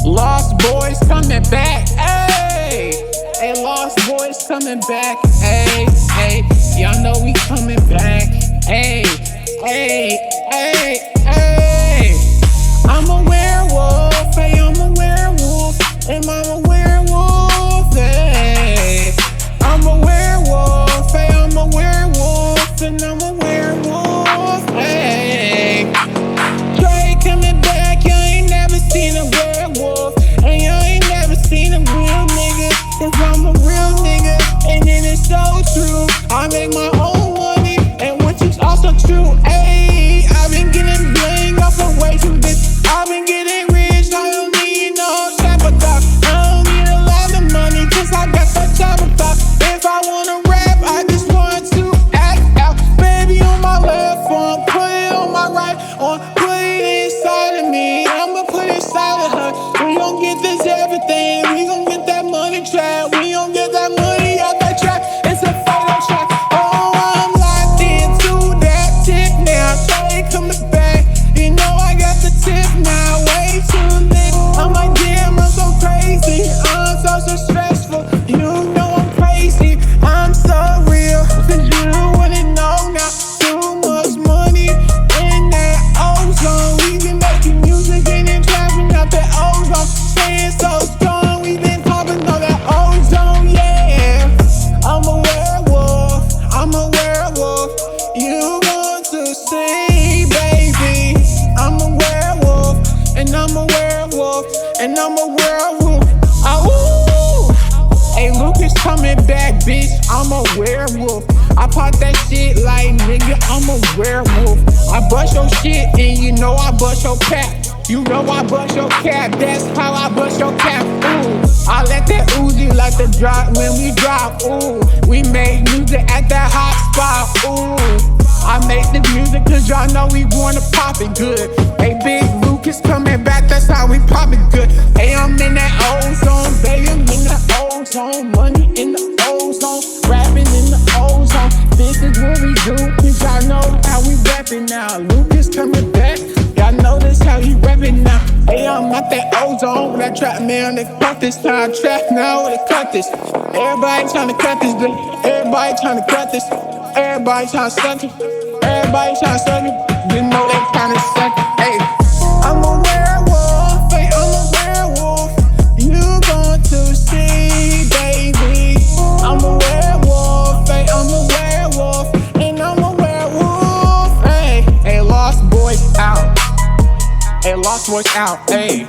Lost boys coming back, ayy. Hey, lost boys coming back, ayy, ayy. Y'all know we coming back, ayy, ayy, ayy, ayy. I'm a werewolf, hey, I'm a werewolf, and I'm a werewolf, hey. I'm a werewolf, hey, I'm a werewolf, and I'm a werewolf, hey. Trey coming back, you ain't never seen a werewolf, and you ain't never seen a real nigga, 'cause I'm a real nigga, and it is so true. I make my own money, and which is also true, ayy. I've been getting bling off of way too bitch. I've been getting rich, I don't need no sabotage. I don't need a lot of money, 'cause I got that sabotage. If I wanna rap, I just want to act out. Baby on my left arm, put it on my right arm, put it inside of me, I'ma put it inside of her. We gon' get this everything, we gon' get that money trap, we gon' get that money out that trap. It's a photo trap. Oh, I'm locked into that tip now. Trey coming back, you know I got the tip now. Way too lit. I'm like, damn, I'm so crazy. I'm so stressful. You know I'm crazy. I'm so real. 'Cause you wouldn't know now. Too much money in that ozone. We been making music and then trapping out that ozone. Staying so strong, we been popping on that ozone, yeah. I'm a werewolf, I'm a werewolf. You want to see, baby? I'm a werewolf, and I'm a werewolf, and I'm a werewolf. Ooh. Hey, Lucas coming back, bitch. I'm a werewolf. I pop that shit like nigga, I'm a werewolf. I bust your shit, and you know I bust your cap. You know I bust your cap, that's how I bust your cap. Ooh, I let that Uzi like the drop when we drop. Ooh, we make music at that hot spot. Ooh, I make the music 'cause y'all know we wanna pop it good. Hey, Big Lucas coming back, that's how we pop it good. Hey, I'm in that ozone, baby, I'm in the ozone. Money in the ozone, rapping in the ozone. This is what we do, 'cause y'all know how we rapping now. Lucas coming back, y'all know this how he rapping now. Hey, I'm out that ozone when I trap, man, they cut this time. Trap now, they cut this. Everybody tryna cut this, bitch. Everybody tryna cut this. Everybody tryna suck it. Everybody tryna suck it. You know they tryna suck it. Hey, I'm a werewolf, hey, I'm a werewolf. You going to see, baby. I'm a werewolf, hey, I'm a werewolf, and I'm a werewolf. Hey, hey, lost boys out. Hey, lost boys out. Hey.